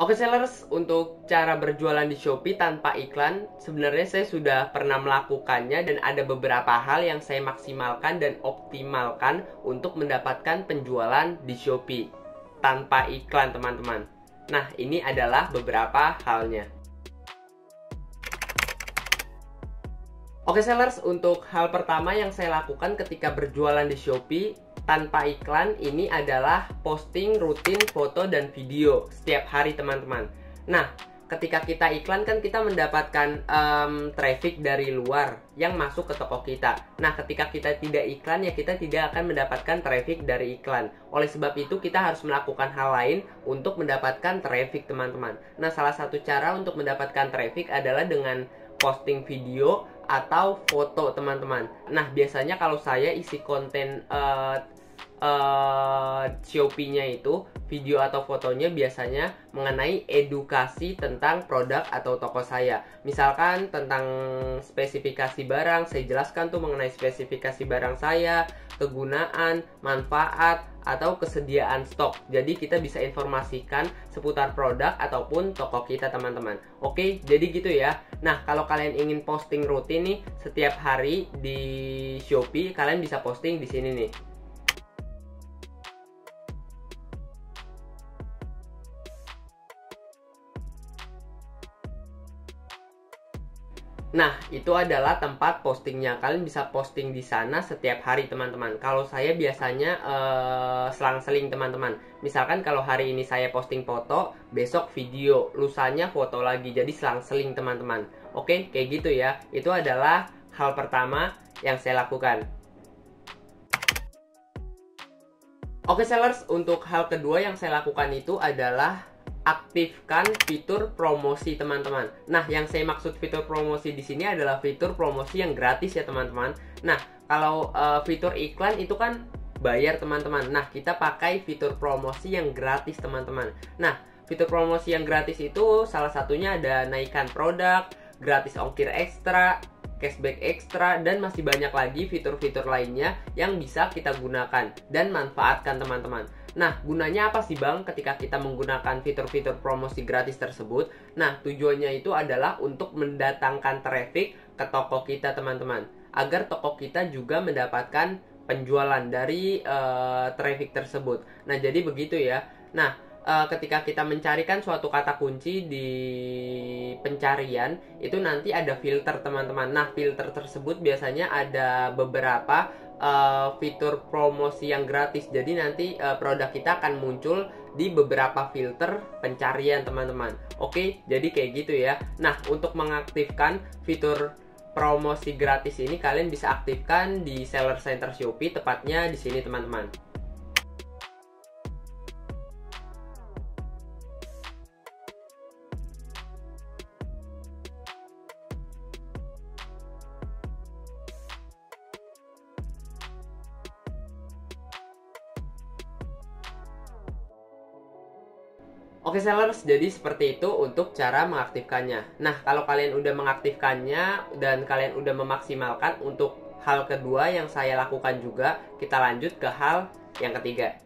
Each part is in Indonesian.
Oke sellers, untuk cara berjualan di Shopee tanpa iklan, sebenarnya saya sudah pernah melakukannya dan ada beberapa hal yang saya maksimalkan dan optimalkan untuk mendapatkan penjualan di Shopee tanpa iklan, teman-teman. Nah, ini adalah beberapa halnya. Oke sellers, untuk hal pertama yang saya lakukan ketika berjualan di Shopee tanpa iklan ini adalah posting rutin foto dan video setiap hari, teman-teman. Nah, ketika kita iklan kan kita mendapatkan traffic dari luar yang masuk ke toko kita. Nah, ketika kita tidak iklan ya kita tidak akan mendapatkan traffic dari iklan. Oleh sebab itu kita harus melakukan hal lain untuk mendapatkan traffic, teman-teman. Nah, salah satu cara untuk mendapatkan traffic adalah dengan posting video atau foto, teman-teman. Nah, biasanya kalau saya isi konten Shopee-nya itu video atau fotonya biasanya mengenai edukasi tentang produk atau toko saya. Misalkan tentang spesifikasi barang, saya jelaskan tuh mengenai spesifikasi barang saya, kegunaan, manfaat, atau kesediaan stok. Jadi kita bisa informasikan seputar produk ataupun toko kita, teman-teman. Oke, jadi gitu ya. Nah, kalau kalian ingin posting rutin nih setiap hari di Shopee, kalian bisa posting di sini nih. Nah, itu adalah tempat postingnya. Kalian bisa posting di sana setiap hari, teman-teman. Kalau saya biasanya selang-seling, teman-teman. Misalkan kalau hari ini saya posting foto, besok video, lusanya foto lagi. Jadi selang-seling, teman-teman. Oke, kayak gitu ya. Itu adalah hal pertama yang saya lakukan. Oke sellers, untuk hal kedua yang saya lakukan itu adalah aktifkan fitur promosi, teman-teman. Nah, yang saya maksud fitur promosi di sini adalah fitur promosi yang gratis ya, teman-teman. Nah, kalau fitur iklan itu kan bayar, teman-teman. Nah, kita pakai fitur promosi yang gratis, teman-teman. Nah, fitur promosi yang gratis itu salah satunya ada naikkan produk, gratis ongkir ekstra, cashback ekstra, dan masih banyak lagi fitur-fitur lainnya yang bisa kita gunakan dan manfaatkan, teman-teman. Nah, gunanya apa sih Bang ketika kita menggunakan fitur-fitur promosi gratis tersebut? Nah, tujuannya itu adalah untuk mendatangkan traffic ke toko kita, teman-teman, agar toko kita juga mendapatkan penjualan dari traffic tersebut. Nah, jadi begitu ya. Nah, ketika kita mencarikan suatu kata kunci di pencarian itu nanti ada filter, teman-teman. Nah, filter tersebut biasanya ada beberapa fitur promosi yang gratis. Jadi nanti produk kita akan muncul di beberapa filter pencarian, teman-teman. Oke, jadi kayak gitu ya. Nah, untuk mengaktifkan fitur promosi gratis ini kalian bisa aktifkan di Seller Center Shopee, tepatnya di sini, teman-teman. Oke sellers, jadi seperti itu untuk cara mengaktifkannya. Nah, kalau kalian udah mengaktifkannya dan kalian udah memaksimalkan untuk hal kedua yang saya lakukan juga, kita lanjut ke hal yang ketiga.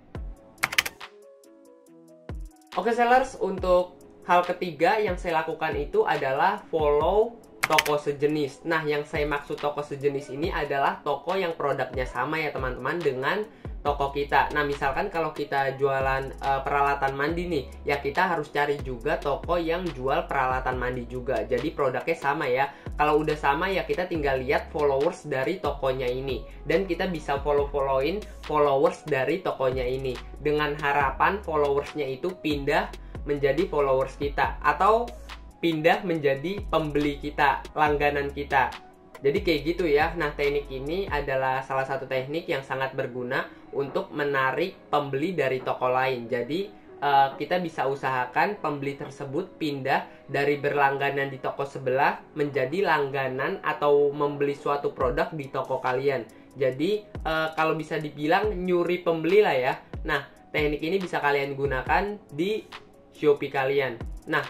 Oke sellers, untuk hal ketiga yang saya lakukan itu adalah follow toko sejenis. Nah, yang saya maksud toko sejenis ini adalah toko yang produknya sama ya, teman-teman, dengan toko kita. Nah, misalkan kalau kita jualan peralatan mandi nih, ya kita harus cari juga toko yang jual peralatan mandi juga. Jadi produknya sama ya. Kalau udah sama ya kita tinggal lihat followers dari tokonya ini. Dan kita bisa follow-followin followers dari tokonya ini. Dengan harapan followersnya itu pindah menjadi followers kita. Atau pindah menjadi pembeli kita, langganan kita. Jadi kayak gitu ya. Nah, teknik ini adalah salah satu teknik yang sangat berguna untuk menarik pembeli dari toko lain. Jadi kita bisa usahakan pembeli tersebut pindah dari berlangganan di toko sebelah menjadi langganan atau membeli suatu produk di toko kalian. Jadi kalau bisa dibilang nyuri pembeli lah ya. Nah, teknik ini bisa kalian gunakan di Shopee kalian. Nah,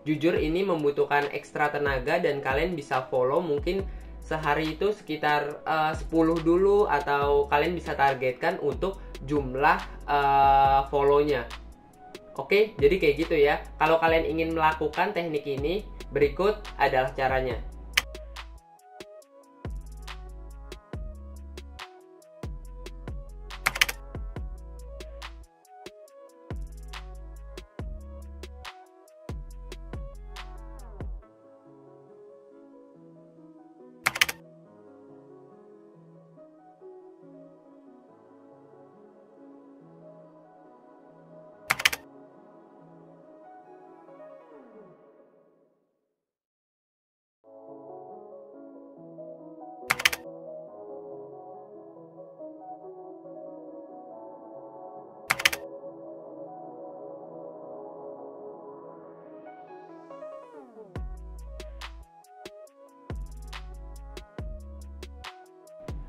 jujur ini membutuhkan ekstra tenaga dan kalian bisa follow mungkin sehari itu sekitar 10 dulu, atau kalian bisa targetkan untuk jumlah follow-nya. Oke, jadi kayak gitu ya. Kalau kalian ingin melakukan teknik ini, berikut adalah caranya.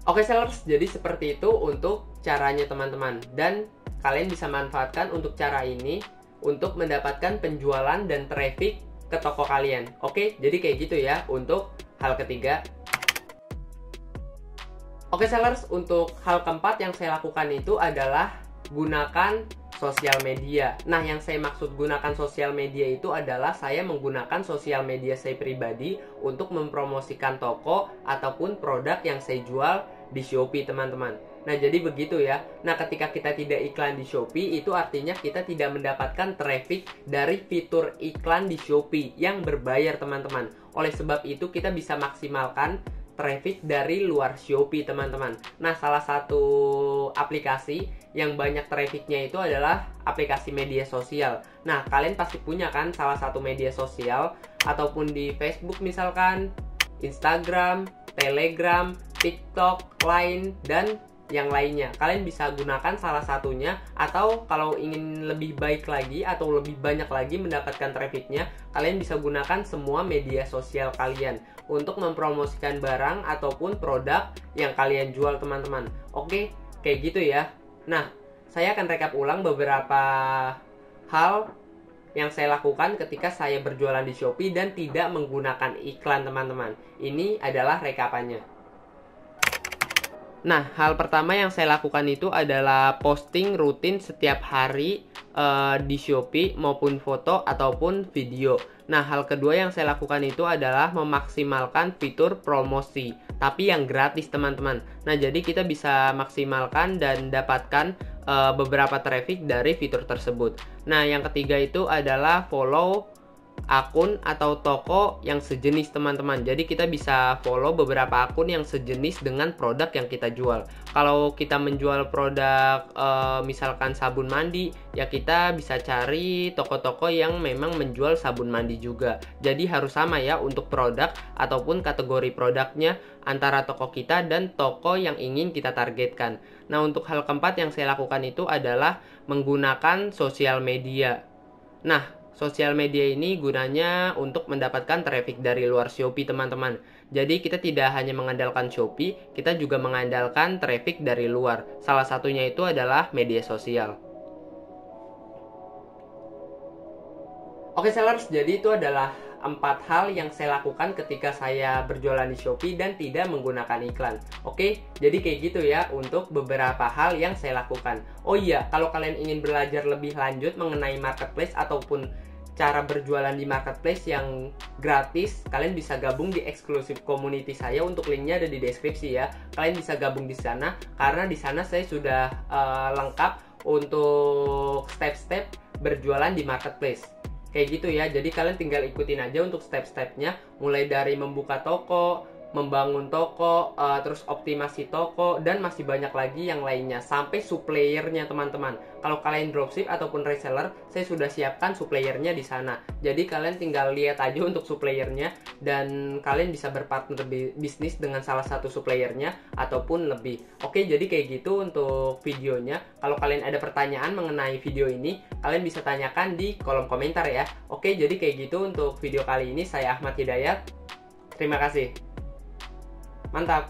Oke sellers, jadi seperti itu untuk caranya teman-teman. Dan kalian bisa manfaatkan untuk cara ini untuk mendapatkan penjualan dan traffic ke toko kalian. Oke, jadi kayak gitu ya untuk hal ketiga. Oke sellers, untuk hal keempat yang saya lakukan itu adalah gunakan sosial media. Nah, yang saya maksud gunakan sosial media itu adalah saya menggunakan sosial media saya pribadi untuk mempromosikan toko ataupun produk yang saya jual di Shopee, teman-teman. Nah, jadi begitu ya. Nah, ketika kita tidak iklan di Shopee, itu artinya kita tidak mendapatkan traffic dari fitur iklan di Shopee yang berbayar, teman-teman. Oleh sebab itu, kita bisa maksimalkan traffic dari luar Shopee, teman-teman. Nah, salah satu aplikasi yang banyak trafficnya itu adalah aplikasi media sosial. Nah, kalian pasti punya kan salah satu media sosial, ataupun di Facebook misalkan, Instagram, Telegram, TikTok, Line, dan yang lainnya. Kalian bisa gunakan salah satunya, atau kalau ingin lebih baik lagi atau lebih banyak lagi mendapatkan trafficnya, kalian bisa gunakan semua media sosial kalian untuk mempromosikan barang ataupun produk yang kalian jual, teman-teman. Oke, kayak gitu ya. Nah, saya akan rekap ulang beberapa hal yang saya lakukan ketika saya berjualan di Shopee dan tidak menggunakan iklan, teman-teman. Ini adalah rekapannya. Nah, hal pertama yang saya lakukan itu adalah posting rutin setiap hari di Shopee, maupun foto ataupun video. Nah, hal kedua yang saya lakukan itu adalah memaksimalkan fitur promosi, tapi yang gratis, teman-teman. Nah, jadi kita bisa maksimalkan dan dapatkan beberapa traffic dari fitur tersebut. Nah, yang ketiga itu adalah follow akun atau toko yang sejenis, teman-teman. Jadi kita bisa follow beberapa akun yang sejenis dengan produk yang kita jual. Kalau kita menjual produk misalkan sabun mandi, ya kita bisa cari toko-toko yang memang menjual sabun mandi juga. Jadi harus sama ya untuk produk ataupun kategori produknya antara toko kita dan toko yang ingin kita targetkan. Nah, untuk hal keempat yang saya lakukan itu adalah menggunakan sosial media. Nah, sosial media ini gunanya untuk mendapatkan traffic dari luar Shopee, teman-teman. Jadi kita tidak hanya mengandalkan Shopee, kita juga mengandalkan traffic dari luar. Salah satunya itu adalah media sosial. Oke sellers, jadi itu adalah 4 hal yang saya lakukan ketika saya berjualan di Shopee dan tidak menggunakan iklan. Oke, jadi kayak gitu ya untuk beberapa hal yang saya lakukan. Oh iya, kalau kalian ingin belajar lebih lanjut mengenai marketplace ataupun cara berjualan di marketplace yang gratis, kalian bisa gabung di eksklusif community saya. Untuk linknya ada di deskripsi ya. Kalian bisa gabung di sana karena di sana saya sudah lengkap untuk step-step berjualan di marketplace. Kayak gitu ya, jadi kalian tinggal ikutin aja untuk step-stepnya, mulai dari membuka toko, membangun toko, terus optimasi toko, dan masih banyak lagi yang lainnya, sampai supplyernya, teman-teman. Kalau kalian dropship ataupun reseller, saya sudah siapkan supplyernya di sana. Jadi kalian tinggal lihat aja untuk supplyernya, dan kalian bisa berpartner bisnis dengan salah satu supplyernya ataupun lebih. Oke, jadi kayak gitu untuk videonya. Kalau kalian ada pertanyaan mengenai video ini, kalian bisa tanyakan di kolom komentar ya. Oke, jadi kayak gitu untuk video kali ini. Saya Ahmad Hidayat. Terima kasih. Mantap.